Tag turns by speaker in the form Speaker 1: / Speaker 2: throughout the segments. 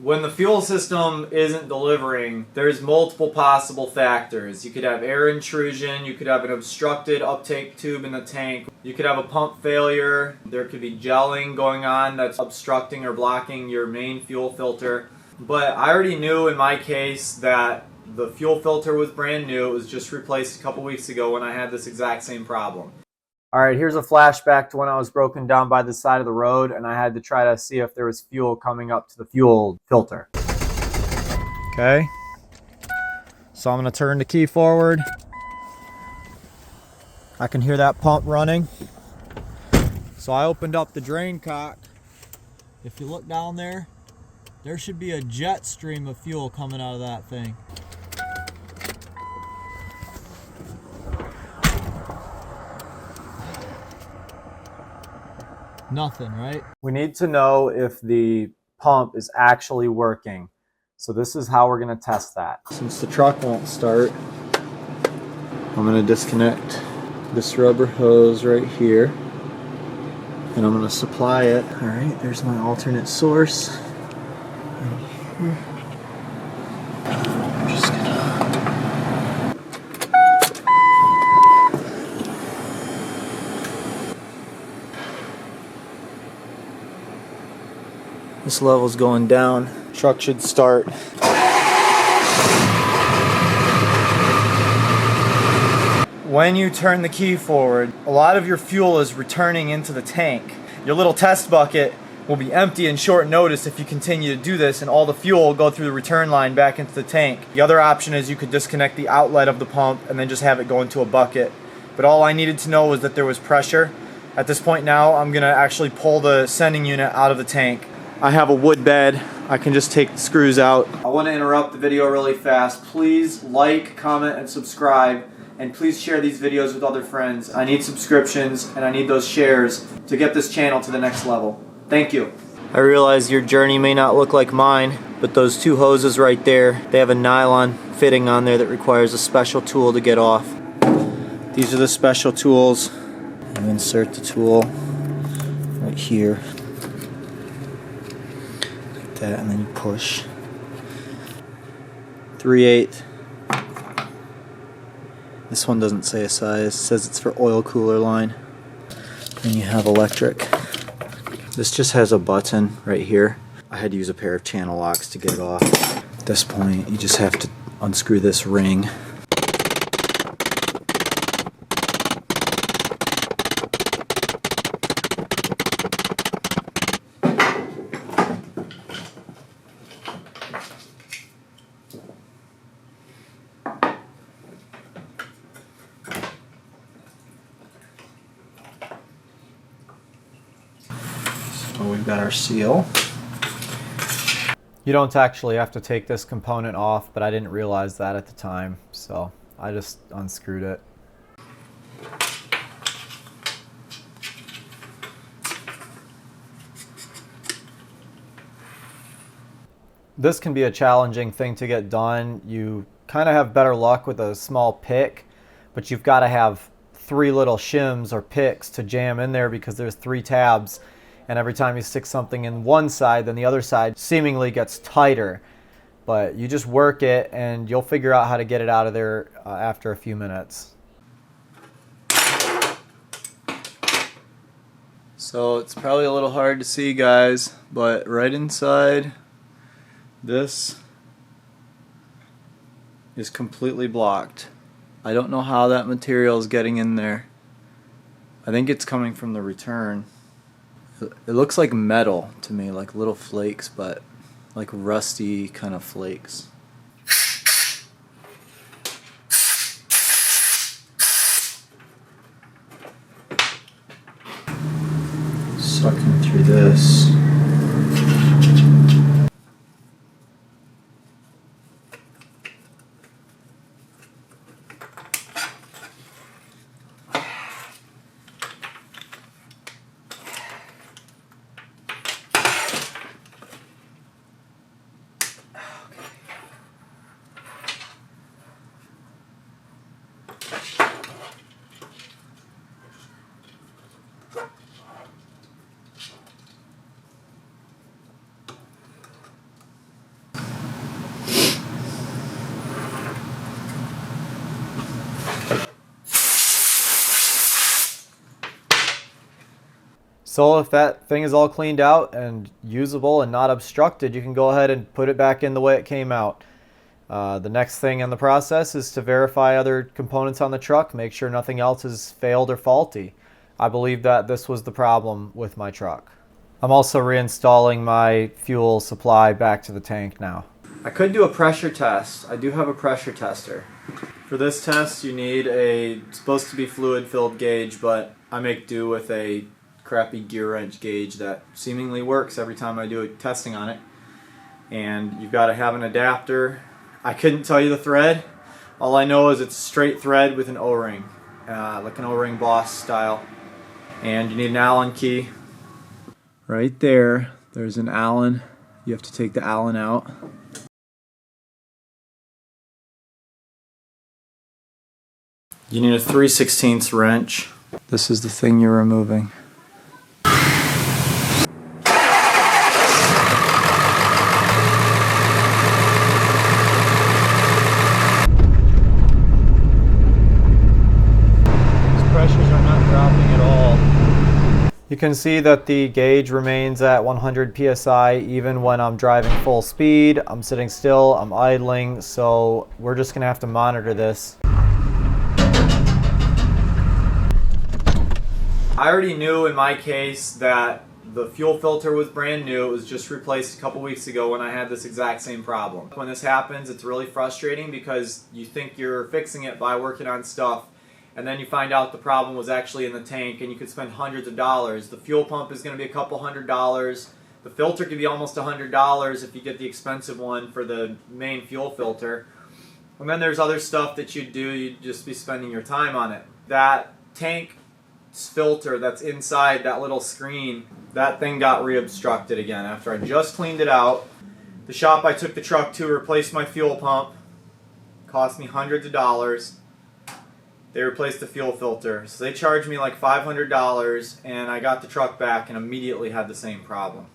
Speaker 1: When the fuel system isn't delivering, there's multiple possible factors. You could have air intrusion, you could have an obstructed uptake tube in the tank, you could have a pump failure, there could be gelling going on that's obstructing or blocking your main fuel filter. But I already knew in my case that the fuel filter was brand new. It was just replaced a couple weeks ago when I had this exact same problem. Alright, here's a flashback to when I was broken down by the side of the road and I had to try to see if there was fuel coming up to the fuel filter. Okay, so I'm going to turn the key forward. I can hear that pump running. So I opened up the drain cock. If you look down there, there should be a jet stream of fuel coming out of that thing. Nothing, right? We need to know if the pump is actually working. So this is how we're going to test that. Since the truck won't start, I'm going to disconnect this rubber hose right here. And I'm going to supply it. All right, there's my alternate source. Right here. I'm just going to... This level's going down. Truck should start. When you turn the key forward, a lot of your fuel is returning into the tank. Your little test bucket will be empty in short notice if you continue to do this, and all the fuel will go through the return line back into the tank. The other option is you could disconnect the outlet of the pump and then just have it go into a bucket. But all I needed to know was that there was pressure. At this point now, I'm going to actually pull the sending unit out of the tank. I have a wood bed. I can just take the screws out. I want to interrupt the video really fast. Please like, comment, and subscribe. And please share these videos with other friends. I need subscriptions and I need those shares to get this channel to the next level. Thank you. I realize your journey may not look like mine, but those two hoses right there, they have a nylon fitting on there that requires a special tool to get off. These are the special tools. You insert the tool right here. That, and then you push 3/8. This one doesn't say a size, it says it's for oil cooler line. Then you have electric. This just has a button right here. I had to use a pair of channel locks to get it off. At this point you just have to unscrew this ring. So we've got our seal. You don't actually have to take this component off, but I didn't realize that at the time, so I just unscrewed it. This can be a challenging thing to get done. You kind of have better luck with a small pick, but you've got to have 3 little shims or picks to jam in there because there's 3 tabs. And every time you stick something in one side, then the other side seemingly gets tighter. But you just work it and you'll figure out how to get it out of there after a few minutes. So it's probably a little hard to see, guys, but right inside this is completely blocked. I don't know how that material is getting in there. I think it's coming from the return. It looks like metal to me, like little flakes, but like rusty kind of flakes. Sucking through this. So if that thing is all cleaned out and usable and not obstructed, you can go ahead and put it back in the way it came out. The next thing in the process is to verify other components on the truck, make sure nothing else has failed or faulty. I believe that this was the problem with my truck. I'm also reinstalling my fuel supply back to the tank now. I could do a pressure test. I do have a pressure tester. For this test you need it's supposed to be fluid filled gauge, but I make do with a crappy gear wrench gauge that seemingly works every time I do testing on it. And you've got to have an adapter. I couldn't tell you the thread. All I know is it's a straight thread with an O-ring, like an O-ring Boss style. And you need an Allen key. Right there, there's an Allen. You have to take the Allen out. You need a 3/16 wrench. This is the thing you're removing. You can see that the gauge remains at 100 psi even when I'm driving full speed. I'm sitting still, I'm idling, so we're just gonna have to monitor this. I already knew in my case that the fuel filter was brand new. It was just replaced a couple weeks ago when I had this exact same problem. When this happens, it's really frustrating because you think you're fixing it by working on stuff, and then you find out the problem was actually in the tank, and you could spend hundreds of dollars. The fuel pump is going to be a couple $100. The filter could be almost $100 if you get the expensive one for the main fuel filter. And then there's other stuff that you'd do. You'd just be spending your time on it. That tank filter that's inside that little screen, that thing got re-obstructed again after I just cleaned it out. The shop I took the truck to replaced my fuel pump. Cost me hundreds of dollars. They replaced the fuel filter. So they charged me like $500, and I got the truck back and immediately had the same problem.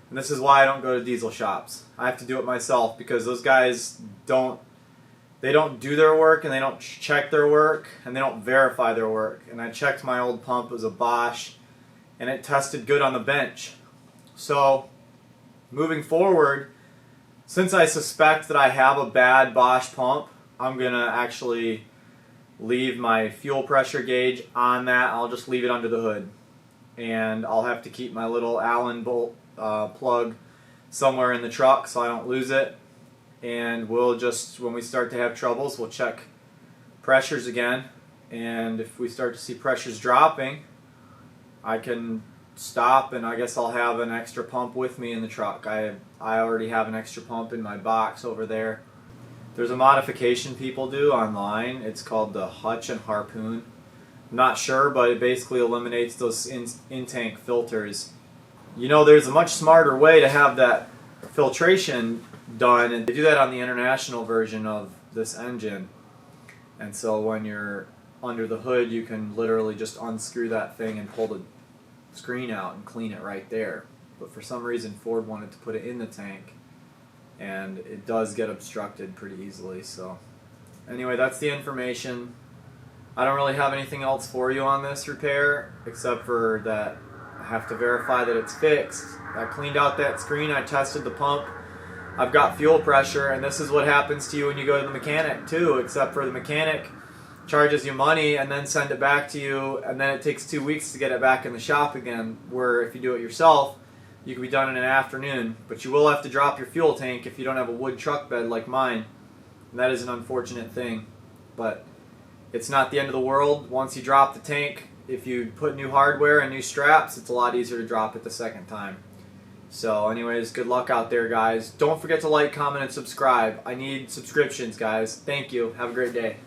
Speaker 1: And this is why I don't go to diesel shops. I have to do it myself because those guys don't do their work, and they don't check their work, and they don't verify their work. And I checked my old pump, it was a Bosch, and it tested good on the bench. So moving forward, since I suspect that I have a bad Bosch pump, I'm gonna actually leave my fuel pressure gauge on that. I'll just leave it under the hood, and I'll have to keep my little Allen bolt plug somewhere in the truck so I don't lose it. And we'll just, when we start to have troubles, we'll check pressures again, and if we start to see pressures dropping, I can stop, and I guess I'll have an extra pump with me in the truck. I already have an extra pump in my box over there. There's a modification people do online. It's called the Hutch and Harpoon. I'm not sure, but it basically eliminates those in-tank filters. You know, there's a much smarter way to have that filtration done, and they do that on the international version of this engine. And so when you're under the hood, you can literally just unscrew that thing and pull the screen out and clean it right there. But for some reason Ford wanted to put it in the tank, and it does get obstructed pretty easily. So anyway, that's the information. I don't really have anything else for you on this repair except for that I have to verify that it's fixed. I cleaned out that screen, I tested the pump, I've got fuel pressure, and this is what happens to you when you go to the mechanic too, except for the mechanic charges you money and then send it back to you, and then it takes 2 weeks to get it back in the shop again, where if you do it yourself, you can be done in an afternoon. But you will have to drop your fuel tank if you don't have a wood truck bed like mine, and that is an unfortunate thing. But it's not the end of the world. Once you drop the tank, if you put new hardware and new straps, it's a lot easier to drop it the second time. So anyways, good luck out there, guys. Don't forget to like, comment, and subscribe. I need subscriptions, guys. Thank you. Have a great day.